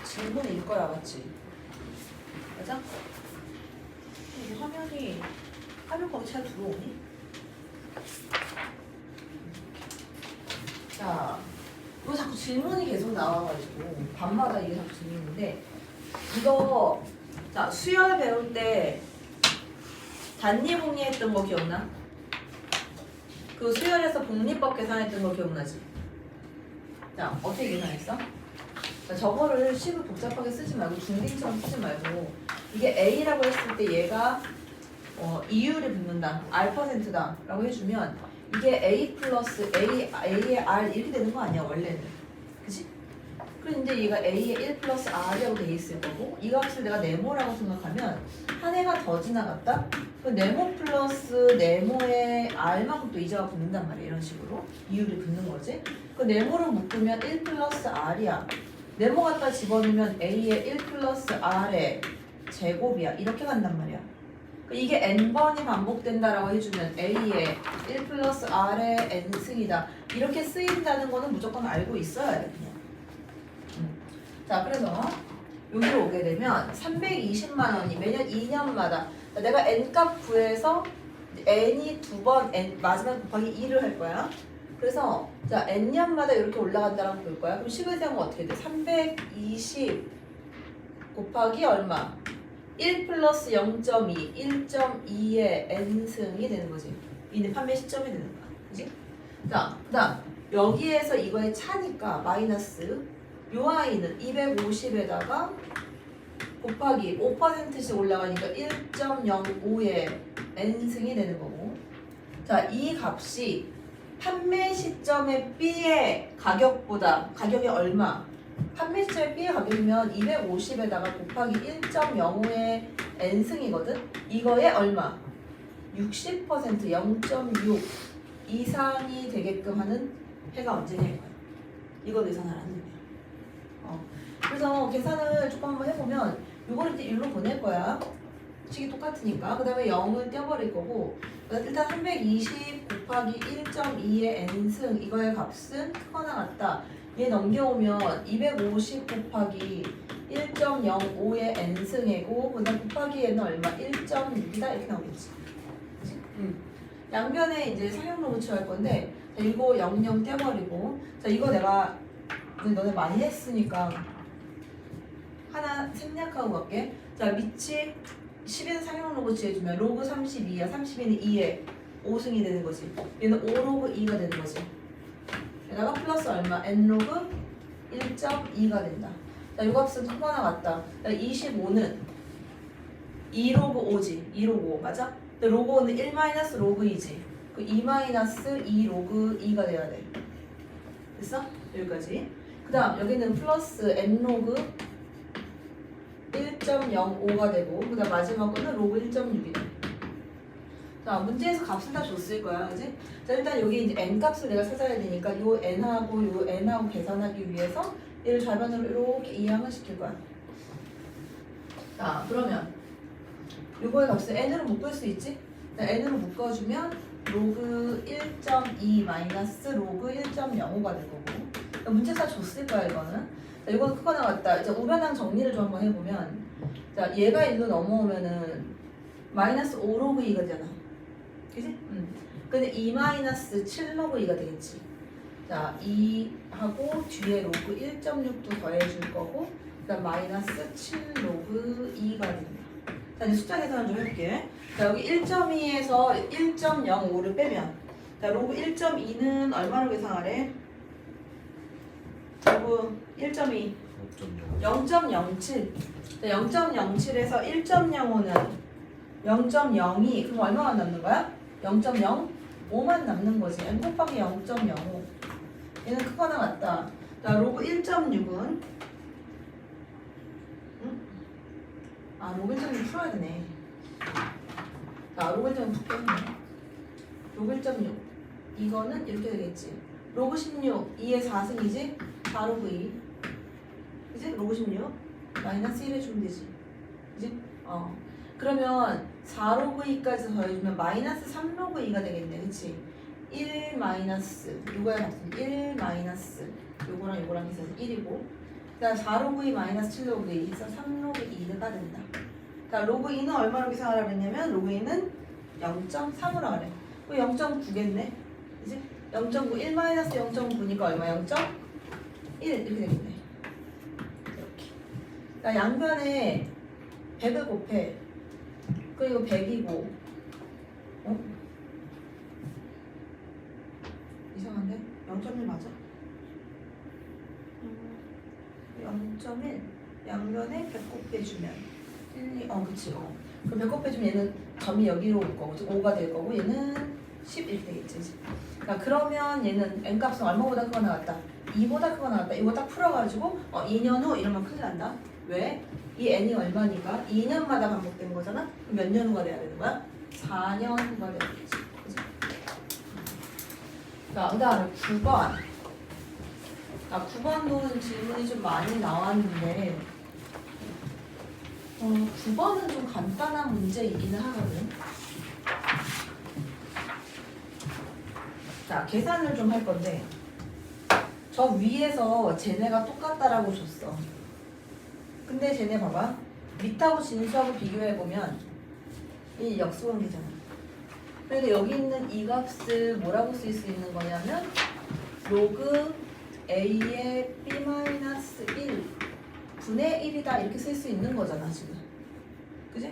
질문일 거야, 맞지? 맞아? 이 화면 거기 잘 들어오니? 자, 이거 자꾸 질문이 계속 나와가지고 밤마다 이게 자꾸 질문인데 이거 자 수열 배울 때 단위복리했던 거 기억나? 그 수열에서 복리법 계산했던 거 기억나지? 자 어떻게 계산했어? 자, 저거를 식을 복잡하게 쓰지 말고 중딩처럼 쓰지 말고 이게 A라고 했을 때 얘가 이율이 붙는다 R%다 라고 해주면 이게 A 플러스 A의 R 이렇게 되는 거 아니야 원래는 그치? 그런데 얘가 A의 1 플러스 R이라고 돼 있을 거고 이 값을 내가 네모라고 생각하면 한 해가 더 지나갔다? 그 네모 플러스 네모의 R만큼 또 이자가 붙는단 말이야 이런 식으로 이율이 붙는 거지 그 네모를 묶으면 1 플러스 R이야 네모 갖다 집어넣으면 A의 1 플러스 R의 제곱이야 이렇게 간단 말이야 이게 n번이 반복된다라고 해주면 A의 1 플러스 R의 n승이다 이렇게 쓰인다는 거는 무조건 알고 있어야 돼 그냥 자 그래서 여기로 오게 되면 320만 원이 매년 2년마다 내가 n값 구해서 n이 두 번 마지막 곱하기 2를 할 거야 그래서 자 n년마다 이렇게 올라간다라고 볼 거야 그럼 식을 세우면 어떻게 돼? 320 곱하기 얼마? 1 플러스 0.2, 1.2의 n승이 되는 거지. 이는 판매 시점이 되는 거야. 그지? 자, 그 다음 여기에서 이거의 차니까 마이너스 요 아이는 250에다가 곱하기 5%씩 올라가니까 1.05의 n승이 되는 거고 자, 이 값이 판매 시점의 B의 가격보다 가격이 얼마? 판매 시점의 B의 가격이면 250에다가 곱하기 1.05의 n승이거든? 이거의 얼마? 60% 0.6 이상이 되게끔 하는 해가 언제냐 이거야. 이거 계산을 하는 거야. 그래서 계산을 조금 한번 해보면 이거를 이제 일로 보낼 거야. 식이 똑같으니까. 그 다음에 0을 떼어버릴 거고 일단 320 곱하기 1.2의 n승 이거의 값은 크거나 같다. 얘 넘겨오면 250 곱하기 1.05의 n승이고 그 다음 곱하기 얘는 얼마? 1.6이다 이렇게 나오겠지. 양변에 이제 상용로그 취할 건데 자, 이거 00 떼버리고 자 이거 내가 너네 많이 했으니까 하나 생략하고 갈게. 자 밑이 10에서 상용로그 취해주면 로그 32야 32는 2에 5승이 되는 거지. 얘는 5로그 2가 되는 거지. 게다가 플러스 얼마? n로그 1.2가 된다. 자, 이 값은 크거나 같다. 25는 2로그 5지. 2로그 5 맞아? 근데 로그 5는 1 마이너스 로그 2지. 그 2 마이너스 2 로그 2가 돼야 돼. 됐어? 여기까지. 그 다음 여기는 플러스 n로그 1.05가 되고 그 다음 마지막 거는 로그 1.6이다. 자 문제에서 값은 다 줬을 거야 그지? 자 일단 여기 이제 n값을 내가 찾아야 되니까 요 n하고 요 n하고 계산하기 위해서 얘를 좌변으로 이렇게 이항을 시킬 거야. 자 그러면 요거의 값을 n으로 묶을 수 있지? 자, n으로 묶어주면 로그 1.2 마이너스 로그 1.05가 될 거고 문제에서 다 줬을 거야 이거는. 자 이거는 크거나 같다. 이제 우변항 정리를 좀 한번 해보면 자 얘가 1로 넘어오면은 마이너스 5 로그 2가 되잖아. 그지? 근데 2 마이너스 7 로그 2가 되겠지. 자, 2하고 뒤에 로그 1.6도 더해줄 거고, 그 다음 마이너스 7 로그 2가 됩니다. 자, 이제 숫자 계산을 좀 해볼게. 자, 여기 1.2에서 1.05를 빼면, 자, 로그 1.2는 얼마로 계산하래? 로그 1.2 0.07. 자, 0.07에서 1.05는 0.02 그럼 얼마만 남는 거야? 0.05만 남는 거지. n 곱하기 0.05 얘는 크거나 같다. 자 로그 1.6은 로그 1.6 풀어야 되네. 자 로그 1.6 풀게. 로그 1.6 이거는 이렇게 되겠지. 로그 16 2의 4승이지? 4 로그 2 그지? 로그 16 마이너스 1 해주면 되지. 그지? 그러면 4로그 2까지 더해주면 마이너스 3로그 2가 되겠네. 그치? 1 마이너스 요거야 같은 1 마이너스 요거랑 요거랑 있어서 1이고 자, 4로그 2 마이너스 7로그 2 해서 3로그 2가 된다. 자, 로그 2는 얼마로 계산하라고 했냐면 로그 2는 0.3으로 하래. 0.9겠네. 그지? 0.9, 1 마이너스 0.9니까 얼마? 0.1 이렇게 되겠네. 이렇게. 자, 양변에 100을 곱해. 그리고 100이고. 어? 이상한데? 0.1 맞아? 0.1 양변에 100 곱해주면 1, 2, 그치. 그럼 100 곱해주면 얘는 점이 여기로 올 거고 5가 될 거고 얘는 10 이렇게 되겠지. 그러면 얘는 n값은 얼마보다 크거 나왔다? 2보다 크거 나왔다. 이거 딱 풀어가지고 2년 후 이러면 큰일 난다. 왜? 이 n이 얼마니까? 2년마다 반복되는 거잖아? 그럼 몇 년 후가 돼야 되는 거야? 4년 후가 되겠지. 그치? 자, 그 다음에 9번. 9번도 질문이 좀 많이 나왔는데 9번은 좀 간단한 문제이기는 하거든. 자, 계산을 좀 할 건데 저 위에서 쟤네가 똑같다라고 줬어. 근데 쟤네 봐봐. 밑하고 진수하고 비교해보면 이 역수관계잖아. 그래서 여기 있는 이 값을 뭐라고 쓸 수 있는 거냐면 로그 a의 b-1 분의 1이다 이렇게 쓸 수 있는 거잖아 지금. 그지?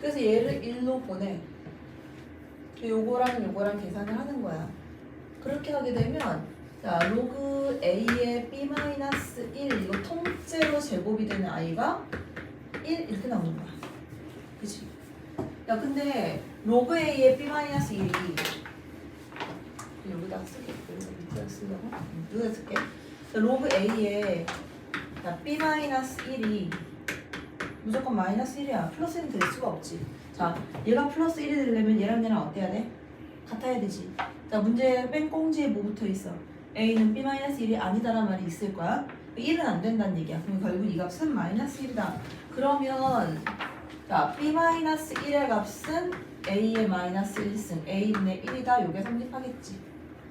그래서 얘를 1로 보내. 요거랑 계산을 하는 거야. 그렇게 하게 되면 자, 로그 a의 b-1 이거 통째로 제곱이 되는 i가 1 이렇게 나오는 거야. 그치? 야, 근데 로그 a의 b-1이 여기다 쓸게. 여기다 쓰려고? 여기다 쓸게. 자, 로그 a의 b-1이 무조건 마이너스 1이야. 플러스 1은 될 수가 없지. 자, 얘가 플러스 1이 되려면 얘랑 어떻게 해야 돼? 같아야 되지. 자, 문제 맨 꽁지에 뭐 붙어 있어? a는 b-1이 아니다라는 말이 있을 거야. 1은 안 된다는 얘기야. 그럼 결국 이 값은 마이너스 1이다. 그러면 자, b-1의 값은 a의 마이너스 1승 a분의 1이다. 요게 성립하겠지.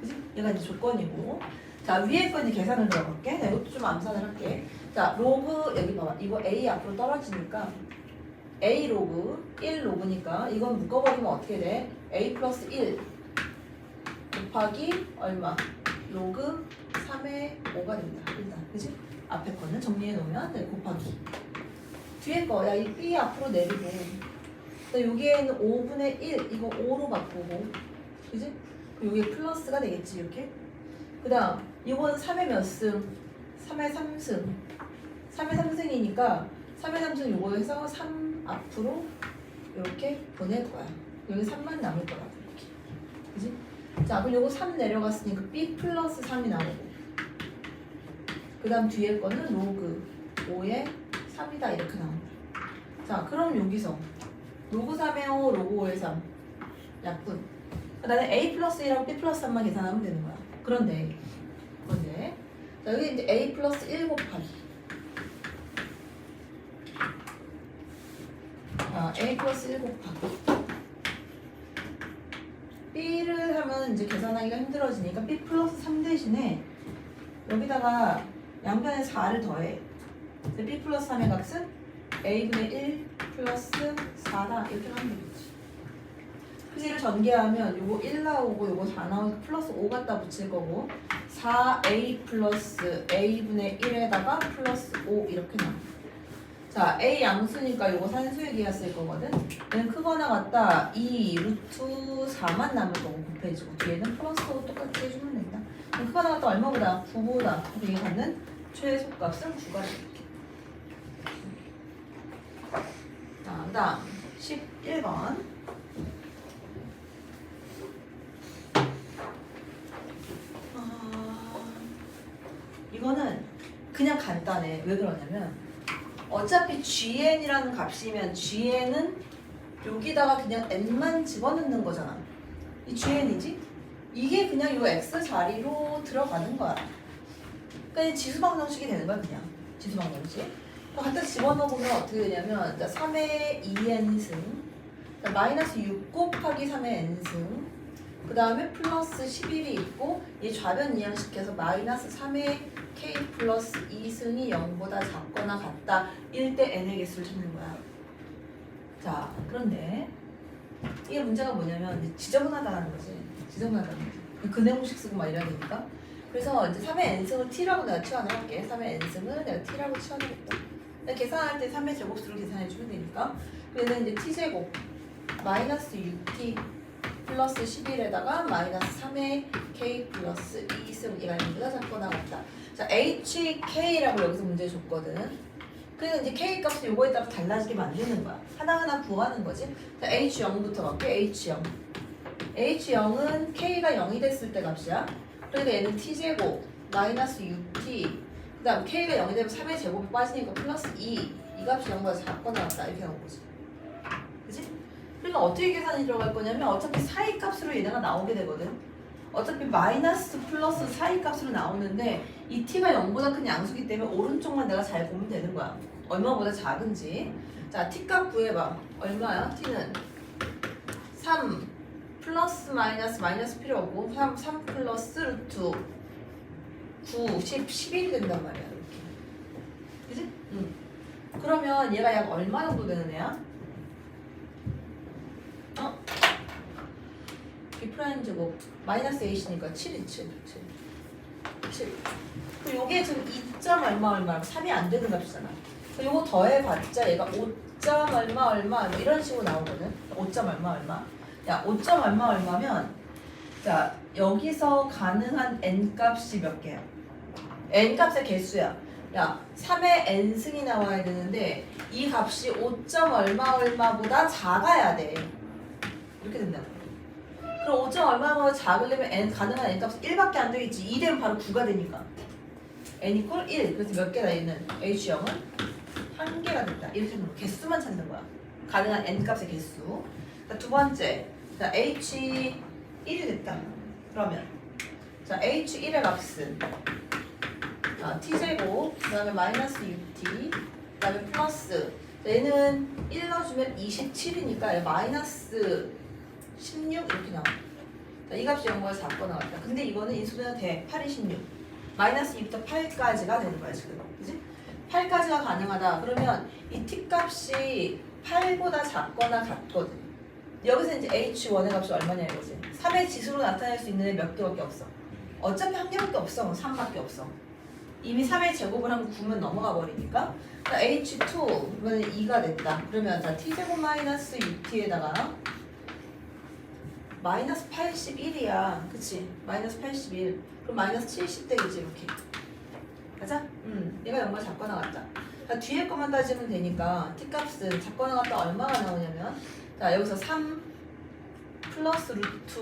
그치? 얘가 이제 조건이고. 자, 위에 거 이제 계산을 들어갈게. 자, 이것도 좀 암산을 할게. 자, 로그 여기 봐봐. 이거 a 앞으로 떨어지니까 a 로그 1 로그니까 이건 묶어버리면 어떻게 돼? a 플러스 1 곱하기 얼마? 로그 3의 5가 된다. 일단 그치? 앞에 거는 정리해 놓으면 네, 곱하기 뒤에 거, 야, 이 b 앞으로 내리고 여기에는 5분의 1 이거 5로 바꾸고 그치? 여기 플러스가 되겠지 이렇게. 그 다음 이건 3의 몇 승? 3의 3승 3의 3승이니까 3의 3승 요거 해서 3 앞으로 이렇게 보낼 거야. 여기 3만 남을 거라고 이렇게. 그치? 자, 그럼 요거 3 내려갔으니까 b 플러스 3이 나오고 그 다음 뒤에 거는 로그 5에 3이다 이렇게 나온다. 자, 그럼 여기서 로그 3에 5, 로그 5에 3 약분. 나는 a 플러스 1하고 b 플러스 3만 계산하면 되는 거야. 그런데 자, 여기 이제 a 플러스 1 곱하기 a 플러스 1 곱하기 b를 하면 이제 계산하기가 힘들어지니까 b 플러스 3 대신에 여기다가 양변에 4를 더해. b 플러스 3의 값은 a분의 1 플러스 4다 이렇게 하면 되겠지. 그래서 이를 전개하면 요거 1 나오고 요거 4 나오고 플러스 5 갖다 붙일 거고 4a 플러스 a분의 1에다가 플러스 5 이렇게 나와. 자, a 양수니까 요거 산수의 기하 쓸 거거든. 얘는 크거나 같다 2 루트 4만 남을 거고 곱해지고 뒤에는 플러스 5 똑같이 해주면 된다. 크거나 같다 얼마보다? 9보다. 그래서 이게 갖는 최소값은 9가 되겠다. 자, 그 다음 11번 이거는 그냥 간단해. 왜 그러냐면 어차피 gn이라는 값이면 gn은 여기다가 그냥 n만 집어넣는 거잖아. 이 gn이지? 이게 그냥 이 x 자리로 들어가는 거야. 그러니까 지수방정식이 되는 거야. 그냥 지수방정식. 갖다 집어넣으면 어떻게 되냐면 3의 2n승 마이너스 6 곱하기 3의 n승 그 다음에 플러스 11이 있고 이 좌변 이항시켜서 마이너스 3의 k 플러스 2승이 0보다 작거나 같다. 1대 n의 개수를 찾는 거야. 자, 그런데 이게 문제가 뭐냐면 이제 지저분하다는 거지. 지저분하다는 거지. 근해공식 쓰고 막 이래야 되니까. 그래서 이제 3의 n승을 t라고 내가 치환을 할게. 3의 n승을 내가 t라고 치환하겠다. 계산할 때 3의 제곱수로 계산해주면 되니까. 얘는 이제 t제곱 마이너스 6t 플러스 11에다가 마이너스 3의 k 플러스 2승 이가 0보다 작거나 같다. 자, hk라고 여기서 문제 줬거든. 그래서 이제 k 값은 요거에 따라 달라지게 만드는 거야. 하나하나 구하는 거지. 자, h0부터 갈게. h0. h0은 k가 0이 됐을 때 값이야. 그러니까 얘는 t제곱 마이너스 6t 그 다음 k가 0이 되면 3의 제곱이 빠지니까 플러스 2. 이 값이 0보다 작거나 같다. 이렇게 나온 거지. 그치? 그러니까 어떻게 계산이 들어갈 거냐면 어차피 사이 값으로 얘네가 나오게 되거든. 어차피 마이너스 플러스 사이 값으로 나오는데 이 t가 0보다 큰 양수기 때문에 오른쪽만 내가 잘 보면 되는 거야. 얼마보다 작은지. 자, t값 구해봐. 얼마야? t는 3 플러스 마이너스 필요 없고 3 플러스 루트 9, 10, 11이 된단 말이야. 이렇게. 그치? 응. 그러면 얘가 약 얼마 정도 되는 애야? B프라임 제곱 마이너스 8이니까 7이 7. 그리고 요게 지금 2점 얼마 3이 안 되는 값이잖아. 요거 더해봤자 얘가 5점 얼마 이런 식으로 나오거든. 5점 얼마. 야, 5점 얼마면 자, 여기서 가능한 n값이 몇 개야? n값의 개수야. 야, 3의 n승이 나와야 되는데 이 값이 5점 얼마보다 작아야 돼. 이렇게 된다고. 그럼 5점 얼마보다 작으려면 n 가능한 n값은 1밖에 안 되겠지. 2 되면 바로 9가 되니까. n 이퀄 1. 그래서 몇 개다 있는 h0은 1개가 됐다. 이렇게 되는 거야. 개수만 찾는 거야. 가능한 n값의 개수. 자, 두 번째. 자, h 1이 됐다. 그러면 자, h1의 값은 t제곱 그 다음에 마이너스 6t 그 다음에 플러스 얘는 1 넣어주면 27이니까 마이너스 16 이렇게 나와. 자, 이 값이 0보다 작거나 같다. 근데 이거는 인수분해가 돼. 8이 16 마이너스 2부터 8까지가 되는 거야 지금. 그치? 8까지가 가능하다. 그러면 이 t값이 8보다 작거나 같거든. 여기서 이제 h1의 값이 얼마냐 이거지. 3의 지수로 나타낼 수 있는 애 몇 개밖에 없어. 어차피 한 개밖에 없어. 3밖에 없어. 이미 3의 제곱을 하면 9면 넘어가 버리니까. 자, h2 이번에 2가 됐다. 그러면 자, t제곱 마이너스 6t에다가 마이너스 81이야. 그치? 마이너스 81. 그럼 마이너스 70 되겠지 이렇게. 가자? 얘가 0보다 작거나 같다. 자, 뒤에 것만 따지면 되니까 t값은 작거나 같다 얼마가 나오냐면 자, 여기서 3 플러스 루트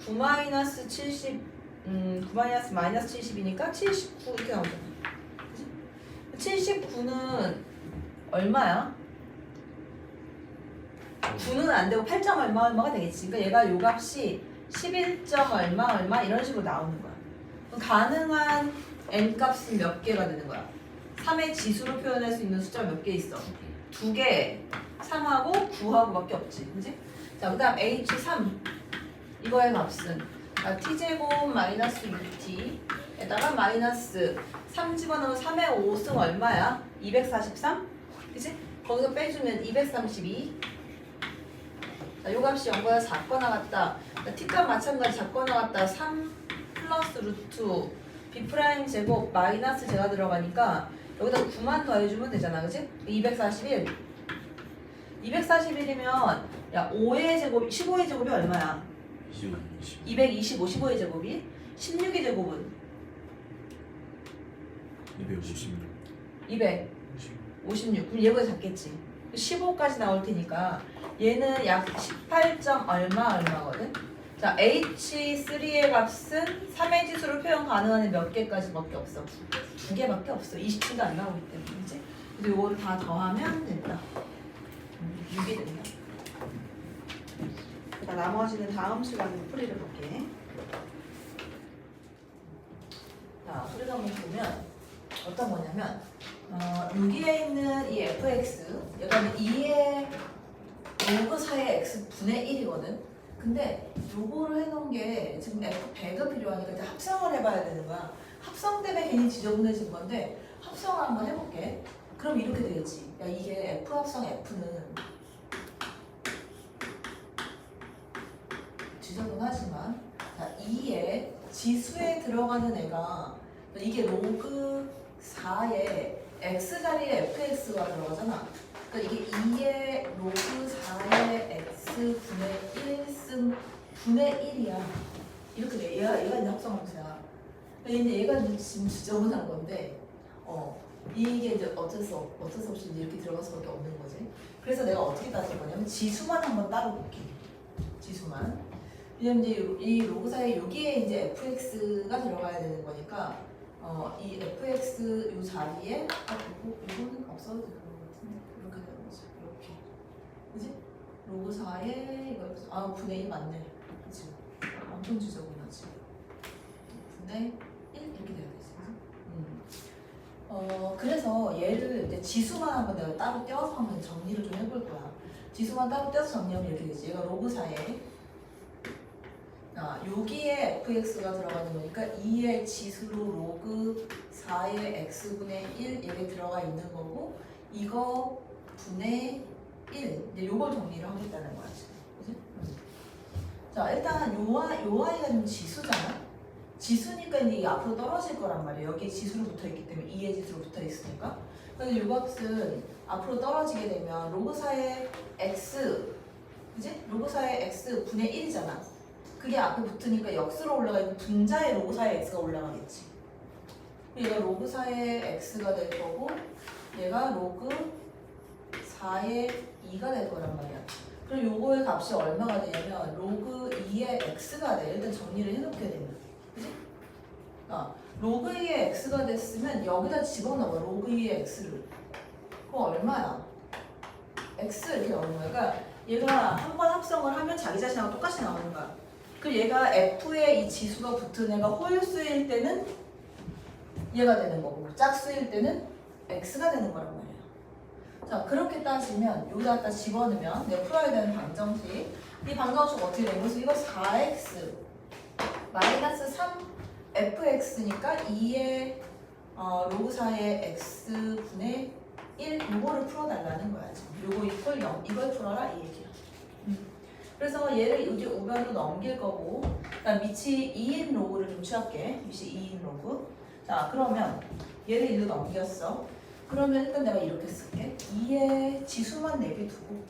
9 마이너스 70 9 마이너스 70이니까 79 이렇게 나오잖아. 그치? 79는 얼마야? 9는 안 되고 8점 얼마가 되겠지. 그러니까 얘가 요 값이 11점 얼마 이런 식으로 나오는 거야. 그럼 가능한 n 값은 몇 개가 되는 거야? 3의 지수로 표현할 수 있는 숫자가 몇 개 있어? 2개, 3하고 9하고 밖에 없지. 그지? 자, 그 다음 h3 이거의 값은 t제곱 마이너스 6t에다가 마이너스 3 집어넣으면 3의 5승 얼마야? 243? 그치? 거기서 빼주면 232. 자, 요 값이 0보다 작거나 같다. t값 마찬가지 작거나 같다. 3 플러스 루트 b'라임 제곱 마이너스 제가 들어가니까 여기다 9만 더해주면 되잖아. 그치? 241. 241이면 야 5의 제곱, 15의 제곱이 얼마야? 225, 15의 제곱이 16의 제곱은 256. 그럼 얘보다 작겠지. 15까지 나올 테니까 얘는 약 18점 얼마거든. 자, H3의 값은 3의 지수로 표현 가능한 애 몇 개까지밖에 없어. 2개밖에 없어. 27도 안 나오기 때문에. 그치? 그래서 이거를 다 더하면 된다. 6이 된다. 자, 나머지는 다음 시간에 풀이를 볼게. 자, 그래서 한번 보면 어떤 거냐면 여기에 있는 이 fx 얘가 2의 로그 4의 x 분의 1이거든. 근데 요거를 해놓은 게 지금 f 100이 필요하니까 이제 합성을 해봐야 되는 거야. 합성 때문에 괜히 지저분해진 건데 합성을 한번 해볼게. 그럼 이렇게 되겠지. 야 이게 F 합성 F는 지저분하지만 자, 2의 지수에 들어가는 애가 이게 로그 4의 x 자리에 fx가 들어가잖아. 그러니까 이게 2의 로그 4의 x 분의 1승 분의 1이야. 이렇게 돼. 얘가 이제 합성함수야. 근데 얘가 지금 지저분한 건데, 이게 이제 어쩔 수 없이 이제 이렇게 들어갈 수밖에 없는 거지. 그래서 내가 어떻게 따질 거냐면 지수만 한번 따로 볼게. 지수만. 왜냐면 이제 이 로그 사이에 여기에 이제 fx가 들어가야 되는 거니까, 이 fx 요 자리에 이거는 없어도 될 것 같은데 이렇게 되는 거지. 이렇게. 그지? 로그 4에 이거 분의 1 맞네. 그치? 엄청 지저분하지. 분의 1 이렇게 돼야 되지. 그래서 얘를 이제 지수만 한번 내가 따로 떼어서 한번 정리를 좀 해볼 거야. 지수만 따로 떼어서 정리하면 이렇게 되지. 얘가 로그 4에 여기에 fx가 들어가는 거니까 2의 지수로 로그 4의 x분의 1 이게 들어가 있는 거고 이거 분의 1 이제 요걸 정리를 하겠다는 거야 지금. 그치? 자 일단 요 아이가 좀 지수잖아. 지수니까 이제 앞으로 떨어질 거란 말이에요. 여기에 지수로 붙어 있기 때문에 2의 지수로 붙어 있으니까. 그래서 요 값은 앞으로 떨어지게 되면 로그 4의 x 그지? 로그 4의 x 분의 1이잖아. 그게 앞에 붙으니까 역수로 올라가니까 분자의 로그 4의 x가 올라가겠지. 얘가 로그 4의 x가 될 거고 얘가 로그 4의 2가 될 거란 말이야. 그럼 요거의 값이 얼마가 되냐면 로그 2의 x가 돼. 일단 정리를 해놓게 되면. 그치? 로그 2의 x가 됐으면 여기다 집어넣어. 로그 2의 x를. 그거 얼마야? x 이렇게 나오는 거야. 그러니까 얘가 한 번 합성을 하면 자기 자신하고 똑같이 나오는 거야. 그 얘가 f에 이 지수가 붙은 애가 홀수일 때는 얘가 되는 거고 짝수일 때는 x가 되는 거란 말이야. 자 그렇게 따지면 여기다 갖다 집어넣으면 내가 풀어야 되는 방정식 이 방정식 어떻게 되는 거지? 이거 4x 마이너스 3fx니까 2의 로그 4의 x분의 1 이거를 풀어달라는 거야. 요거 이퀄 0 이걸 풀어라 이 얘기야. 그래서 얘를 이제 우변으로 넘길 거고 그다음 밑이 2인 로그를 좀 취할게. 밑이 2인 로그. 자 그러면 얘를 일로 넘겼어. 그러면 일단 내가 이렇게 쓸게. 2의 지수만 4개 두고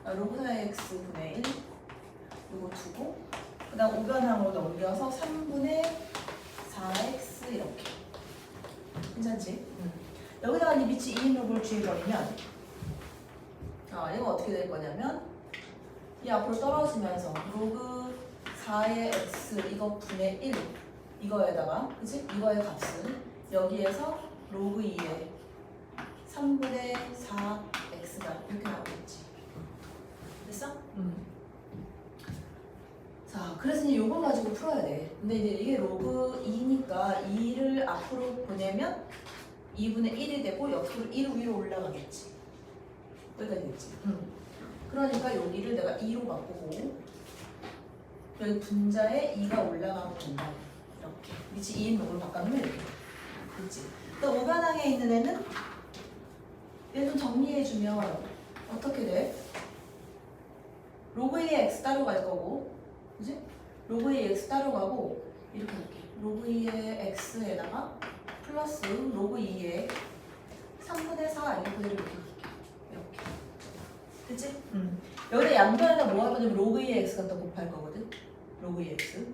로그 4의 x분의 1 요거 두고 그 다음 우변항으로 넘겨서 3분의 4x 이렇게. 괜찮지? 여기다가 이 밑이 2인 로그를 주해버리면 이거 어떻게 될 거냐면 이 앞으로 떨어지면서 로그 4의 x 이거 분의 1 이거에다가 그치? 이거의 값은 여기에서 로그 2의 3분의 4x가 이렇게 나오겠지. 됐어? 자 그래서 이제 요걸 가지고 풀어야 돼. 근데 이제 이게 로그 2니까 2를 앞으로 보내면 2분의 1이 되고 역수로 1 위로 올라가겠지. 여기까지 됐지. 그러니까 여기를 내가 2로 바꾸고 여기 분자에 2가 올라가면 된다. 이렇게 밑이 2인 로그를 바꿔놓으면 이렇게 그렇지. 또 우변항에 있는 애는 얘 좀 정리해주면 어떻게 돼? 로그 2의 x 따로 갈 거고 그지? 로그 2의 x 따로 가고 이렇게 할게. 로그 2의 x에다가 플러스 로그 2의 3분의 4 이렇게 그대로 이렇게 이렇게 그치? 여기다 양변에다 뭐 할 거냐면 로그 2의 x가 또 곱할 거거든. 로그 2의 x.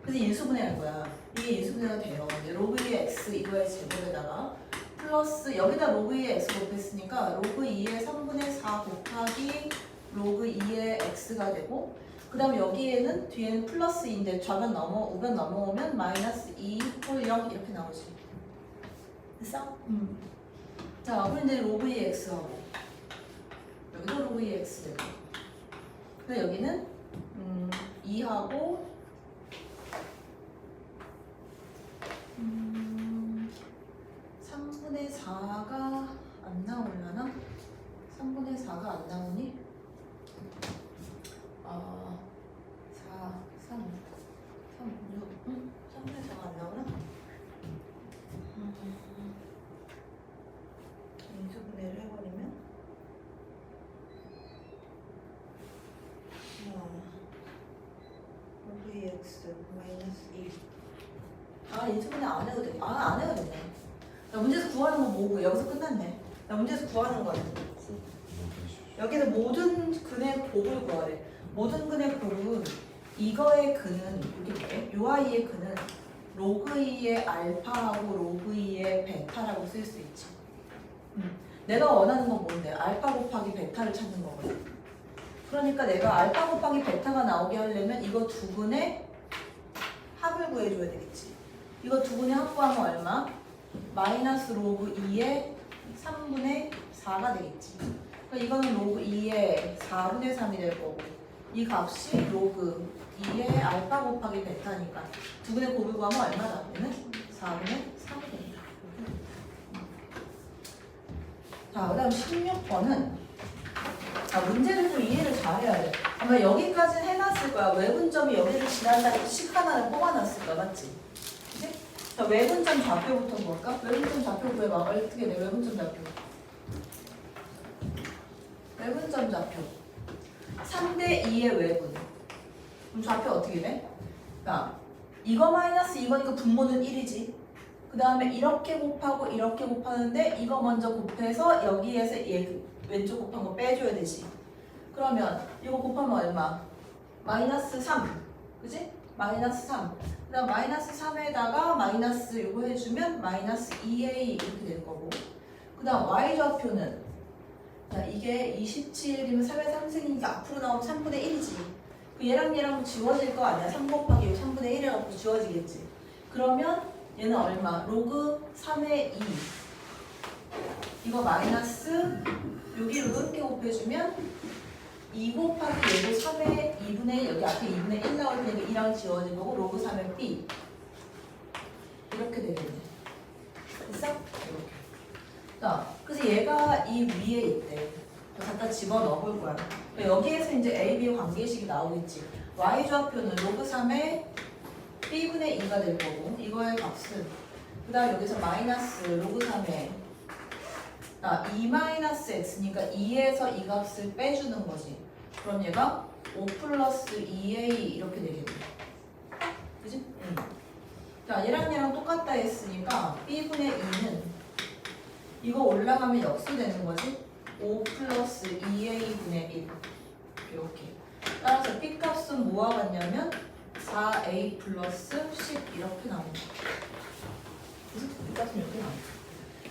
그래서 인수분해할 거야. 이게 인수분해가 돼요. 이제 로그 2의 x 이거의 제곱에다가 플러스 여기다 로그 2의 x 곱했으니까 로그 2의 3분의 4 곱하기 로그 2의 x가 되고 그 다음에 여기에는 뒤에는 플러스인데 좌변 우변 넘어오면 마이너스 2 홀 0 이렇게 나오지. 됐어? 자 그럼 이제 로그 2의 x하고 여기도 로그 2의 x 되고 근데 여기는 2하고 3분의 4가 안 나오려나? 3분의 4가 안 나오니? 4, 3, 3, 6, 3분의 4가 안 나오나? 마이너스 1. 아, 인수분해 안 해도 돼. 안 해도 되네. 자, 문제에서 구하는 건 뭐고? 여기서 끝났네. 자, 문제에서 구하는 거는 여기서 모든 근의 곱을 구하래. 모든 근의 곱은 이거의 근은 이게 뭐예요? 요 아이의 근은 로그 2의 알파하고 로그 2의 베타라고 쓸 수 있지. 내가 원하는 건 뭔데? 알파 곱하기 베타를 찾는 거거든. 그러니까 내가 알파 곱하기 베타가 나오게 하려면 이거 두 근의 합을 구해줘야 되겠지. 이거 두 근의 합 구하면 얼마? 마이너스 로그 2의 3분의 4가 되겠지. 그러니까 이거는 로그 2의 4분의 3이 될 거고 이 값이 로그 2의 알파 곱하기 베타니까 두 근의 곱을 구하면 얼마다? 얘는 4분의 3이 됩니다. 자, 그 다음 16번은 문제를 좀 이해를 잘 해야 돼. 아마 여기까지는 해놨을 거야. 외분점이 여기를 지난달에 식 하나를 뽑아놨을 거야. 맞지? 그치? 자, 외분점 좌표부터 볼까? 외분점 좌표 구해봐. 어떻게 돼? 외분점 좌표. 외분점 좌표. 3대 2의 외분. 그럼 좌표 어떻게 돼? 자, 이거 마이너스 이거니까 분모는 1이지. 그 다음에 이렇게 곱하고 이렇게 곱하는데 이거 먼저 곱해서 여기에서 얘 왼쪽 곱한 거 빼줘야 되지. 그러면 이거 곱하면 얼마? 마이너스 3. 그지? 마이너스 3. 그 다음 마이너스 3에다가 마이너스 이거 해주면 마이너스 2a 이렇게 될 거고. 그 다음 y좌표는 자, 이게 27이면 3의 3승이니까 앞으로 나오면 3분의 1이지. 그 얘랑 지워질 거 아니야? 3 곱하기 3분의 1 해갖고 지워지겠지. 그러면 얘는 얼마? 로그 3의 2. 이거 마이너스 여기로 이렇게 곱해주면 2 곱하기 얘도 3의 2분의 여기 앞에 2분의 1 나올 테니까 2랑 지워진 거고 로그 3의 b 이렇게 되겠네. 됐어? 이렇게. 자, 그래서 얘가 이 위에 있대. 갖다 집어 넣어볼 거야. 여기에서 이제 A, B 관계식이 나오겠지. Y좌표는 로그 3의 B분의 2가 될 거고, 이거의 값은, 그 다음 여기서 마이너스 로그 3의 2 마이너스 x니까 2에서 이 값을 빼주는 거지. 그럼 얘가 5 플러스 2a 이렇게 되겠네. 그지? 자, 얘랑 똑같다 했으니까 B분의 2는 이거 올라가면 역수되는 거지. 5 플러스 2a분의 1 이렇게. 따라서 B값은 뭐와 같냐면 4a 플러스 10 이렇게 나옵니다. 그래서 B값은 이렇게 나옵니다.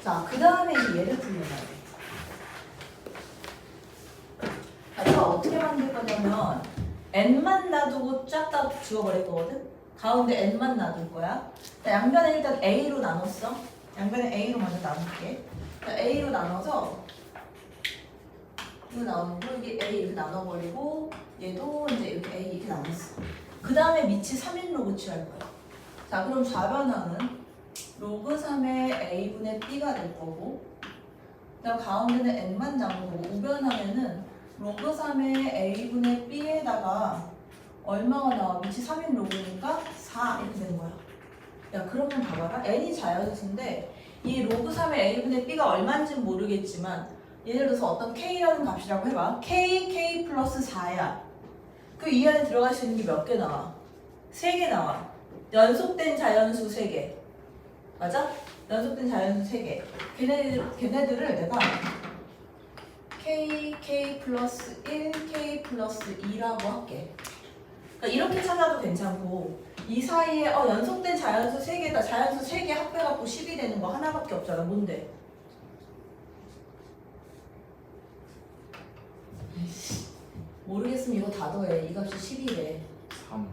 자, 그 다음에 이제 얘를 풀려놔야 돼. 자, 이거 어떻게 만들 거냐면 n만 놔두고 쫙 다 지워버릴 거거든. 가운데 n만 놔둘 거야. 자, 양변에 일단 a로 나눴어. 양변에 a로 먼저 나눌게. 자, a로 나눠서 이거 나누고 이게 a 이렇게 나눠버리고 얘도 이제 이렇게 a 이렇게 나눴어. 그 다음에 밑이 3일로 취할 거야. 자, 그럼 좌변항은 로그 3의 a분의 b가 될 거고, 그다음 가운데는 n만 남은 거고, 우변항에는 로그 3의 a분의 b에다가 얼마가 나와? 밑이 3인 로그니까 4 이렇게 되는 거야. 야, 그러면 봐봐라. n이 자연수인데 이 로그 3의 a분의 b가 얼마인지는 모르겠지만 예를 들어서 어떤 k라는 값이라고 해봐. k 플러스 4야. 그 이 안에 들어갈 수 있는 게 몇 개 나와? 3개 나와. 연속된 자연수 3개. 맞아? 연속된 자연수 3개. 걔네들을 내가 k 플러스 1, k 플러스 2라고 할게. 그러니까 이렇게 찾아도 괜찮고 이 사이에 연속된 자연수 3개다. 자연수 3개 합해갖고 10이 되는 거 하나밖에 없잖아. 뭔데? 모르겠으면 이거 다 더해. 이 값이 10이래. 3.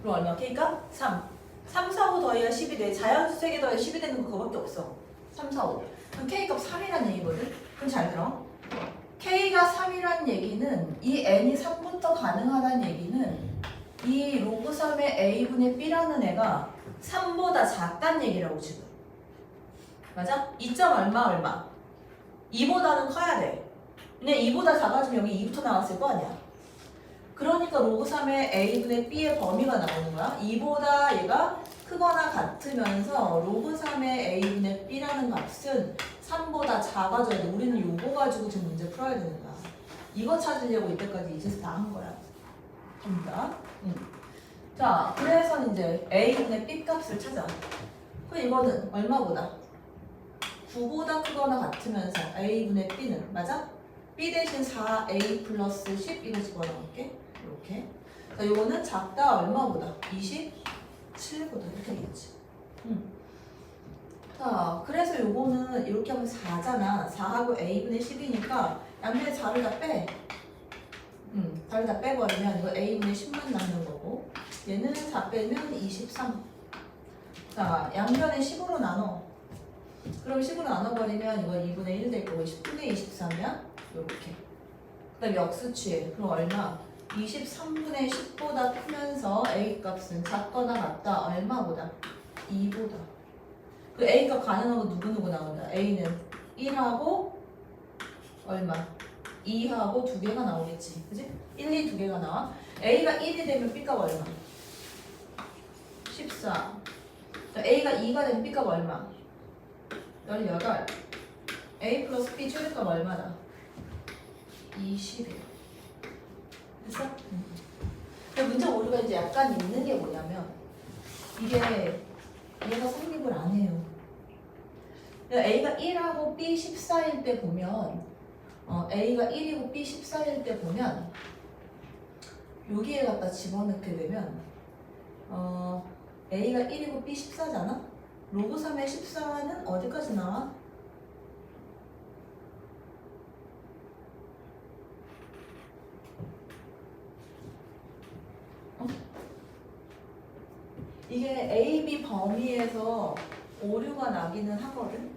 그럼 얼마? k값? 3. 3, 4, 5 더해야 10이 돼. 자연수 3개 더해야 10이 되는 거 그거밖에 없어. 3, 4, 5. 그럼 k값 3이란 얘기거든? 그럼 잘 들어. k가 3이란 얘기는 이 n이 3부터 가능하다는 얘기는 이 로그 3의 a분의 b라는 애가 3보다 작다는 얘기라고 지금. 맞아? 2점 얼마? 2보다는 커야 돼. 근데 2보다 작아지면 여기 2부터 나왔을 거 아니야. 그러니까 로그 3의 a분의 b의 범위가 나오는 거야. 2보다 얘가 크거나 같으면서 로그 3의 a분의 b라는 값은 3보다 작아져야 돼. 우리는 요거 가지고 지금 문제 풀어야 되는 거야. 이거 찾으려고 이때까지 이제서 다 한 거야. 됩니다. 자, 그래서 이제 A분의 B 값을 찾아. 그럼 이거는 얼마보다? 9보다 크거나 같으면서 A분의 B는 맞아? B 대신 4A 플러스 10 이거 집어넣을게. 이렇게. 자, 이거는 작다 얼마보다? 27보다 이렇게 되겠지. 자, 그래서 요거는 이렇게 하면 4잖아. 4하고 A분의 10이니까 양면에 4를 다 빼. 4를 다 빼버리면 이거 A분의 10만 남는 거고 얘는 4 빼면 23. 자, 양면에 10으로 나눠. 그럼 10으로 나눠버리면 이거 2분의 1 될 거고 10분의 23이야? 요렇게. 그 다음에 역수취해. 그럼 얼마? 23분의 10보다 크면서 A 값은 작거나 같다. 얼마보다? 2보다. 그 A 값 가능한 거 누구누구 나온다. A는 1하고 얼마? 2하고 2개가 나오겠지. 그지? 1, 2, 2개가 나와. A가 1이 되면 B 값 얼마? 14. 자, A가 2가 되면 B 값 얼마? 18. A 플러스 B 최대값 얼마다? 21. 됐어? 근데 문제 오류가 이제 약간 있는 게 뭐냐면 이게 얘가 성립을 안 해요. A가 1하고 B 14일 때 보면 A가 1이고 B 14일 때 보면 여기에 갖다 집어넣게 되면 A가 1이고 B 14잖아? 로그 3의 14는 어디까지 나와? 이게 A, B 범위에서 오류가 나기는 하거든?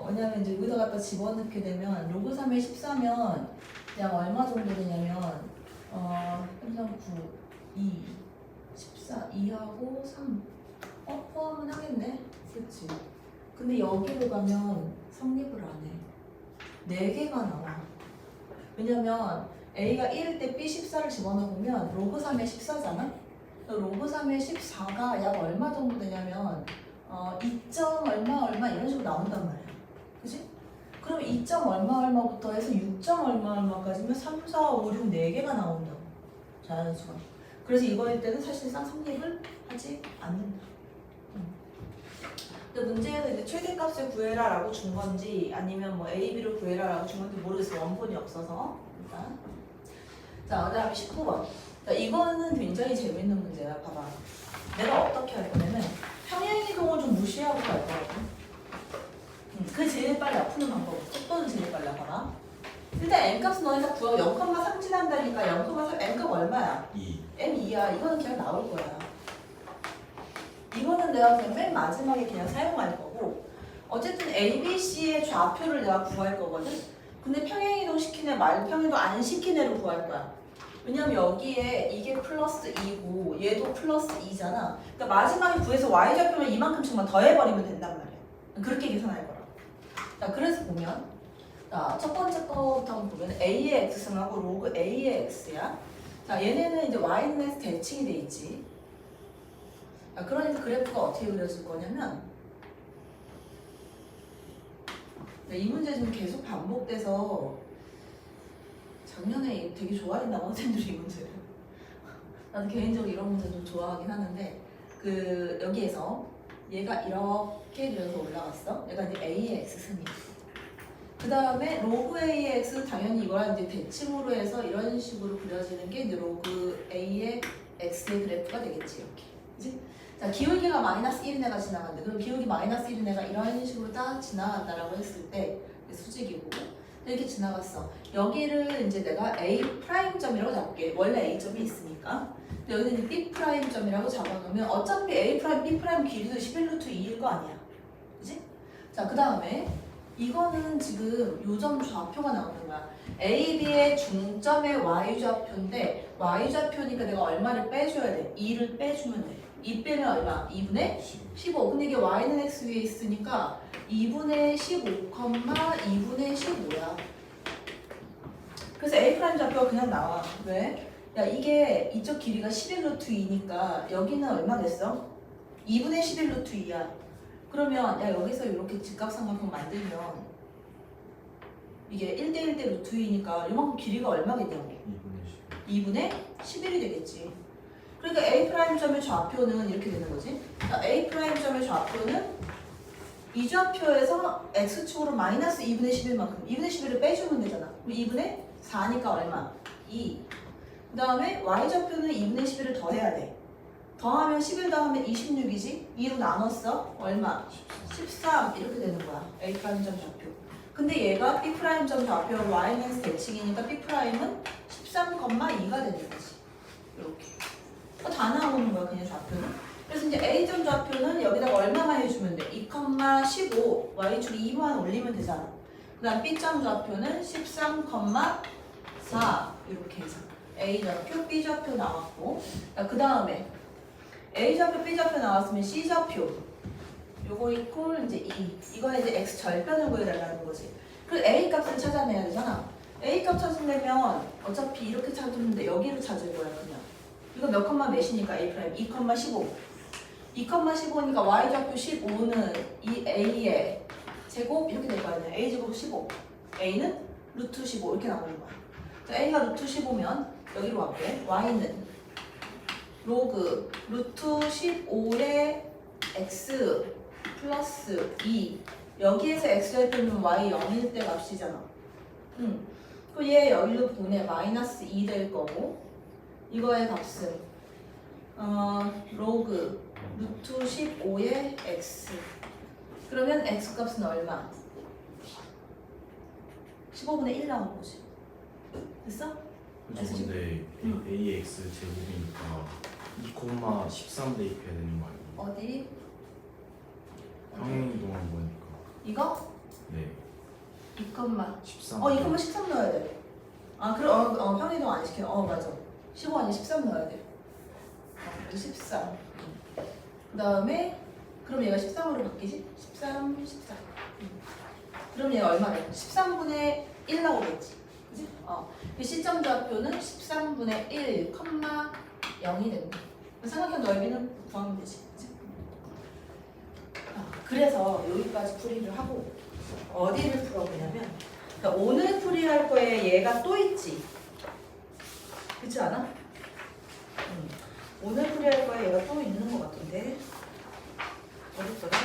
왜냐면 이제 여기다 갖다 집어넣게 되면 로그 3의 14면 약 얼마 정도 되냐면 3, 3, 9, 2, 14, 2하고 3 포함은 하겠네? 그치? 근데 여기로 가면 성립을 안 해. 4개가 나와. 왜냐면 A가 1일 때 B 14를 집어넣으면 로그 3의 14잖아? 로그 3의 14가 약 얼마 정도 되냐면 2점 얼마 얼마 이런 식으로 나온단 말이야. 그치? 그러면 2점 얼마 얼마부터 해서 6점 얼마 얼마까지면 3, 4, 5, 6, 4개가 나온다고. 자연수가. 그래서 이거일 때는 사실상 성립을 하지 않는다. 근데 문제는 이제 최대값을 구해라 라고 준 건지 아니면 뭐 A, B를 구해라 라고 준 건지 모르겠어. 원본이 없어서. 일단. 자, 그 다음에 19번. 자, 이거는 굉장히 재밌는 문제야. 봐봐. 내가 어떻게 할 거냐면 평행이동을 좀 무시하고 갈 거거든. 그게 제일 빨라. 푸는 방법. 속도는 제일 빨라. 봐봐. 일단 M값은 너네가 구하고 0,3 지난다니까 0,3 M값 얼마야? 2. M2야. 이거는 그냥 나올 거야. 이거는 내가 그냥 맨 마지막에 그냥 사용할 거고 어쨌든 A, B, C의 좌표를 내가 구할 거거든. 근데 평행이동 시킨 애 말고 평행이동 안 시킨 애를 구할 거야. 왜냐면 여기에 이게 플러스 2고 얘도 플러스 2잖아. 그러니까 마지막에 구해서 Y좌표면 이만큼씩만 더해버리면 된단 말이야. 그렇게 계산할 거라고. 자, 그래서 보면 자, 첫 번째 거부터 보면 A의 X승하고 로그 A의 X야. 자, 얘네는 이제 Y는 대칭이 돼 있지. 자, 그러니까 그래프가 어떻게 그려질 거냐면 이 문제 좀 계속 반복돼서 작년에 되게 좋아했나 선생님들이 이 문제를. 나도 개인적으로 이런 문제 좀 좋아하긴 하는데 그 여기에서 얘가 이렇게 그려서 올라갔어. 얘가 이제 A의 X승이야. 그 다음에 로그 A의 X 당연히 이거랑 이제 대칭으로 해서 이런 식으로 그려지는 게 이제 로그 A의 X의 그래프가 되겠지. 이렇게. 그치? 자, 기울기가 마이너스 1인 애가 지나간대. 그럼 기울기 마이너스 1인 애가 이런 식으로 딱 지나간다라고 했을 때 수직이고 이렇게 지나갔어. 여기를 이제 내가 A 프라임점이라고 잡을게. 원래 A점이 있으니까. 근데 여기는 이제 B 프라임점이라고 잡아놓으면 어차피 A 프라임, B 프라임 길이도 11루트 2일 거 아니야. 그치? 자, 그 다음에 이거는 지금 요점 좌표가 나오는 거야. A, B의 중점의 Y좌표인데 Y좌표니까 내가 얼마를 빼줘야 돼? 2를 빼주면 돼. 2 빼면 얼마? 2분의 15. 근데 이게 Y는 X 위에 있으니까 2분의 15, 2분의 15야. 그래서 A 프라임 좌표가 그냥 나와. 왜? 야, 이게 이쪽 길이가 11루트 2니까 여기는 얼마 됐어? 2분의 11루트 2야. 그러면 야, 여기서 이렇게 직각삼각형 만들면 이게 1대1대 루트 2니까 이만큼 길이가 얼마겠냐고? 2분의 11이 되겠지. 그러니까 A'점의 좌표는 이렇게 되는 거지. 자, A'점의 좌표는 이 좌표에서 X축으로 마이너스 2분의 11만큼 2분의 11을 빼주면 되잖아. 그럼 2분의 4니까 얼마? 2. 그 다음에 Y좌표는 2분의 11을 더해야 돼. 더하면 11 더하면 26이지? 2로 나눴어? 얼마? 13 이렇게 되는 거야. A'점 좌표. 근데 얘가 B'점 좌표 Y는 대칭이니까 B'은 13,2가 되는 거지. 이렇게. 다 나오는 거야 그냥 좌표는. 그래서 이제 A점 좌표는 여기다가 얼마만 해주면 돼? 2,15 Y축 2만 올리면 되잖아. 그 다음 B점 좌표는 13,4 이렇게 해서 A 좌표, B 좌표 나왔고, 그 다음에 A 좌표, B 좌표 나왔으면 C 좌표 요거 이꼴 이제 2 이거는 이제 X 절편을 구해달라는 거지. 그리고 A 값을 찾아내야 되잖아. A 값 찾으려면 어차피 이렇게 찾으는데 여기를 찾을 거야 그냥. 이거 몇 컴마 몇이니까 A 프라임 2,15 2,15니까 Y 좌표 15는 이 A의 제곱 이렇게 될 거 아니야. A 제곱 15 A는 루트 15 이렇게 나오는 거야. 자, A가 루트 15면 여기로 갈게. Y는 로그 루트 15의 X 플러스 2 여기에서 X좌표는 Y 0일 때 값이잖아. 그럼 얘 여기로 보내 마이너스 2 될 거고 이거의 값은 로그 루트 15의 X 그러면 X 값은 얼마? 15분의 1 나온 거지. 됐어? 그죠. 근데 AX 제곱이니까 2,13 대입해야 되는 거 아니에요? 어디? 평행이동한 거니까. 이거? 네. 2,13 13. 13 넣어야 돼. 아 그럼 평이동 안 시켜. 맞아. 15 아니 13 넣어야 돼. 13. 그 다음에 그럼 얘가 13으로 바뀌지? 13, 14. 그럼 얘가 얼마 돼? 13분의 1 나오겠지. 그지? 그 시점 좌표는 13분의 1, 0이 된다. 삼각형 넓이는 구하면 되지. 그지? 그래서 여기까지 풀이를 하고 어디를 풀어보냐면 그러니까 오늘 풀이할 거에 얘가 또 있지. 그렇지 않아? 오늘 풀이할 거에 얘가 또 있는 것 같은데 어딨더라?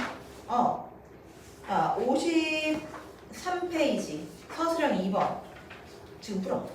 53페이지 서술형 2번 지금 풀어.